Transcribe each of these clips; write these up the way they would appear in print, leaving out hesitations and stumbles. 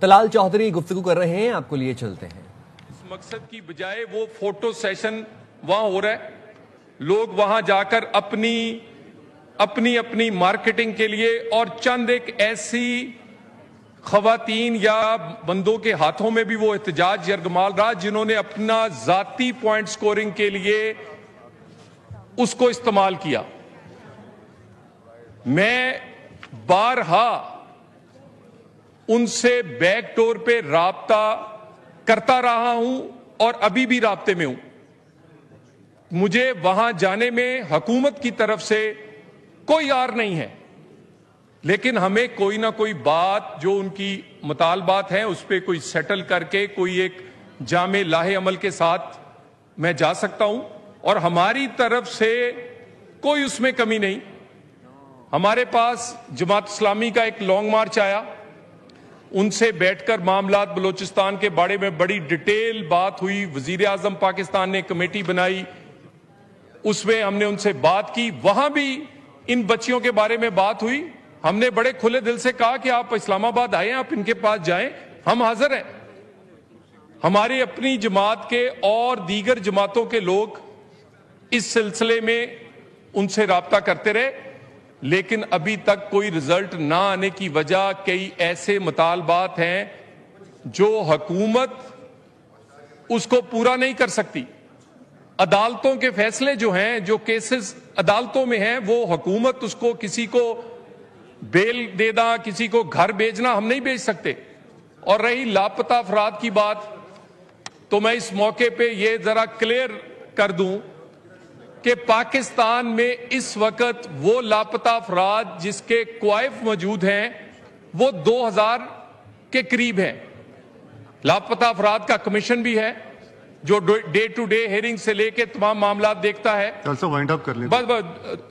طلال چودھری گفتگو کر رہے ہیں, آپ کو لیے چلتے ہیں. اس مقصد کی بجائے وہ فوٹو سیشن وہاں ہو رہا ہے, لوگ وہاں جا کر اپنی مارکیٹنگ کے لیے اور چند ایک ایسی خواتین یا بندوں کے ہاتھوں میں بھی وہ احتجاج یرغمال رہا جنہوں نے اپنا ذاتی پوائنٹ سکورنگ کے لیے اس کو استعمال کیا. میں بارہا ان سے بیک ڈور پہ رابطہ کرتا رہا ہوں اور ابھی بھی رابطے میں ہوں. مجھے وہاں جانے میں حکومت کی طرف سے کوئی آر نہیں ہے, لیکن ہمیں کوئی نہ کوئی بات جو ان کی مطالبات ہیں اس پہ کوئی سیٹل کر کے کوئی ایک جامع لاہ عمل کے ساتھ میں جا سکتا ہوں, اور ہماری طرف سے کوئی اس میں کمی نہیں. ہمارے پاس جماعت اسلامی کا ایک لانگ مارچ آیا, ان سے بیٹھ کر معاملات بلوچستان کے بارے میں بڑی ڈیٹیل بات ہوئی. وزیر اعظم پاکستان نے کمیٹی بنائی, اس میں ہم نے ان سے بات کی, وہاں بھی ان بچیوں کے بارے میں بات ہوئی. ہم نے بڑے کھلے دل سے کہا کہ آپ اسلام آباد آئیں, آپ ان کے پاس جائیں, ہم حاضر ہیں. ہماری اپنی جماعت کے اور دیگر جماعتوں کے لوگ اس سلسلے میں ان سے رابطہ کرتے رہے, لیکن ابھی تک کوئی رزلٹ نہ آنے کی وجہ کئی ایسے مطالبات ہیں جو حکومت اس کو پورا نہیں کر سکتی. عدالتوں کے فیصلے جو ہیں, جو کیسز عدالتوں میں ہیں, وہ حکومت اس کو کسی کو بیل دے دا, کسی کو گھر بھیجنا ہم نہیں بھیج سکتے. اور رہی لاپتہ افراد کی بات, تو میں اس موقع پہ یہ ذرا کلیئر کر دوں کہ پاکستان میں اس وقت وہ لاپتہ افراد جس کے کوائف موجود ہیں وہ 2000 کے قریب ہیں. لاپتہ افراد کا کمیشن بھی ہے جو ڈے ٹو ڈے ہیئرنگ سے لے کے تمام معاملات دیکھتا ہے. بس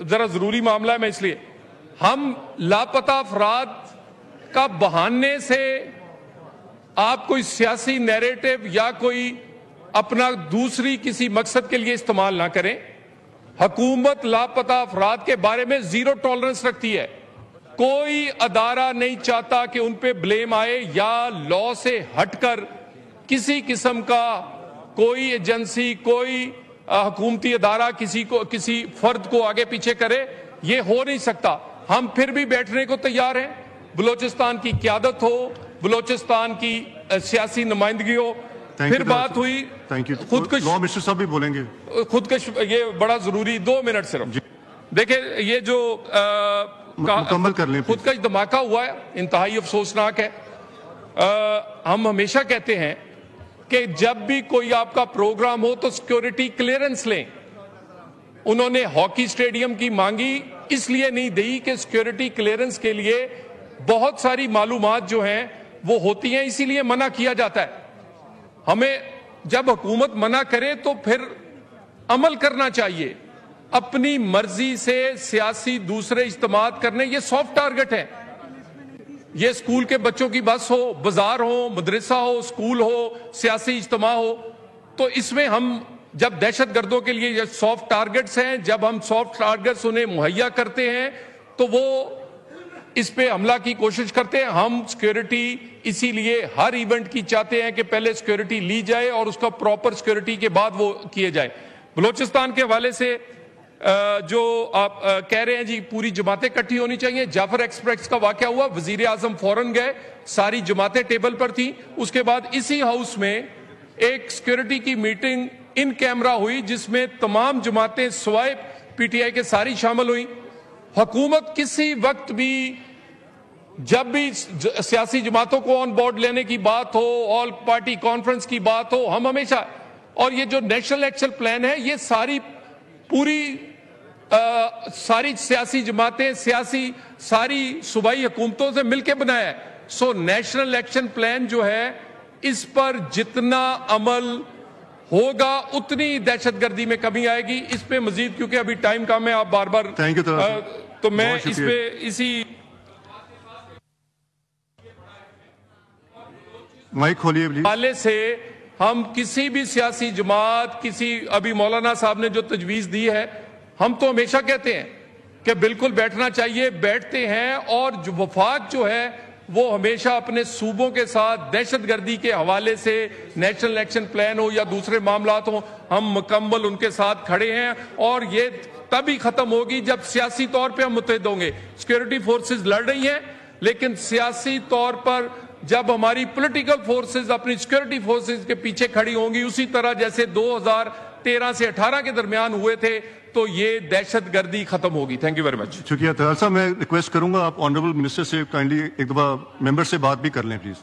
ذرا ضروری معاملہ ہے, میں اس لیے ہم لاپتہ افراد کا بہانے سے آپ کوئی سیاسی نیریٹو یا کوئی اپنا دوسری کسی مقصد کے لیے استعمال نہ کریں. حکومت لاپتہ افراد کے بارے میں زیرو ٹالرنس رکھتی ہے. کوئی ادارہ نہیں چاہتا کہ ان پہ بلیم آئے یا لا سے ہٹ کر کسی قسم کا کوئی ایجنسی, کوئی حکومتی ادارہ کسی فرد کو آگے پیچھے کرے. یہ ہو نہیں سکتا. ہم پھر بھی بیٹھنے کو تیار ہیں. بلوچستان کی قیادت ہو, بلوچستان کی سیاسی نمائندگی ہو. پھر بات ہوئی خودکش صاحب بھی بولیں گے, خودکش, یہ بڑا ضروری 2 منٹ صرف. دیکھیں یہ جو مکمل کر لیں, خودکش دھماکہ ہوا ہے انتہائی افسوسناک ہے. ہم ہمیشہ کہتے ہیں کہ جب بھی کوئی آپ کا پروگرام ہو تو سیکیورٹی کلیئرنس لیں. انہوں نے ہاکی سٹیڈیم کی مانگی, اس لیے نہیں دی کہ سیکیورٹی کلیئرنس کے لیے بہت ساری معلومات جو ہیں وہ ہوتی ہیں, اسی لیے منع کیا جاتا ہے. ہمیں جب حکومت منع کرے تو پھر عمل کرنا چاہیے. اپنی مرضی سے سیاسی دوسرے اجتماعات کرنے یہ سافٹ ٹارگٹ ہے. یہ اسکول کے بچوں کی بس ہو, بازار ہو, مدرسہ ہو, اسکول ہو, سیاسی اجتماع ہو, تو اس میں ہم جب دہشت گردوں کے لیے یہ سافٹ ٹارگٹس ہیں, جب ہم سافٹ ٹارگٹس انہیں مہیا کرتے ہیں تو وہ اس پہ حملہ کی کوشش کرتے ہیں. ہم سیکیورٹی اسی لیے ہر ایونٹ کی چاہتے ہیں کہ پہلے سیکیورٹی لی جائے اور اس کا پراپر سیکیورٹی کے بعد وہ کیے جائے. بلوچستان کے حوالے سے جو آپ کہہ رہے ہیں جی پوری جماعتیں اکٹھی ہونی چاہیے. جعفر ایکسپریس کا واقعہ ہوا, وزیر اعظم فوراً گئے, ساری جماعتیں ٹیبل پر تھیں. اس کے بعد اسی ہاؤس میں ایک سیکیورٹی کی میٹنگ ان کیمرہ ہوئی جس میں تمام جماعتیں سوائے پی ٹی آئی کے ساری شامل ہوئی. حکومت کسی وقت بھی جب بھی سیاسی جماعتوں کو آن بورڈ لینے کی بات ہو, آل پارٹی کانفرنس کی بات ہو, ہم ہمیشہ, اور یہ جو نیشنل ایکشن پلان ہے یہ ساری سیاسی جماعتیں, ساری صوبائی حکومتوں سے مل کے بنایا ہے. سو نیشنل ایکشن پلان جو ہے اس پر جتنا عمل ہوگا اتنی دہشت گردی میں کمی آئے گی. اس پہ مزید کیونکہ ابھی ٹائم کم ہے, آپ بار بار, تو میں اس پہ اسی مائک کھولیے حوالے سے ہم کسی بھی سیاسی جماعت, ابھی مولانا صاحب نے جو تجویز دی ہے, ہم تو ہمیشہ کہتے ہیں کہ بالکل بیٹھنا چاہیے, بیٹھتے ہیں. اور جو وفاق جو ہے وہ ہمیشہ اپنے صوبوں کے ساتھ دہشت گردی کے حوالے سے نیشنل ایکشن پلان ہو یا دوسرے معاملات ہوں، ہم مکمل ان کے ساتھ کھڑے ہیں، اور یہ تبھی ختم ہوگی جب سیاسی طور پہ ہم متحد ہوں گے۔ سیکورٹی فورسز لڑ رہی ہیں، لیکن سیاسی طور پر جب ہماری پولیٹیکل فورسز اپنی سیکورٹی فورسز کے پیچھے کھڑی ہوں گی، اسی طرح جیسے 2013 سے 18 کے درمیان ہوئے تھے، تو یہ دہشت گردی ختم ہوگی۔ Thank you very much. شکریہ طاہر صاحب، میں ریکویسٹ کروں گا آپ آنریبل منسٹر سے کائنڈلی ایک دفعہ ممبر سے بات بھی کر لیں پلیز۔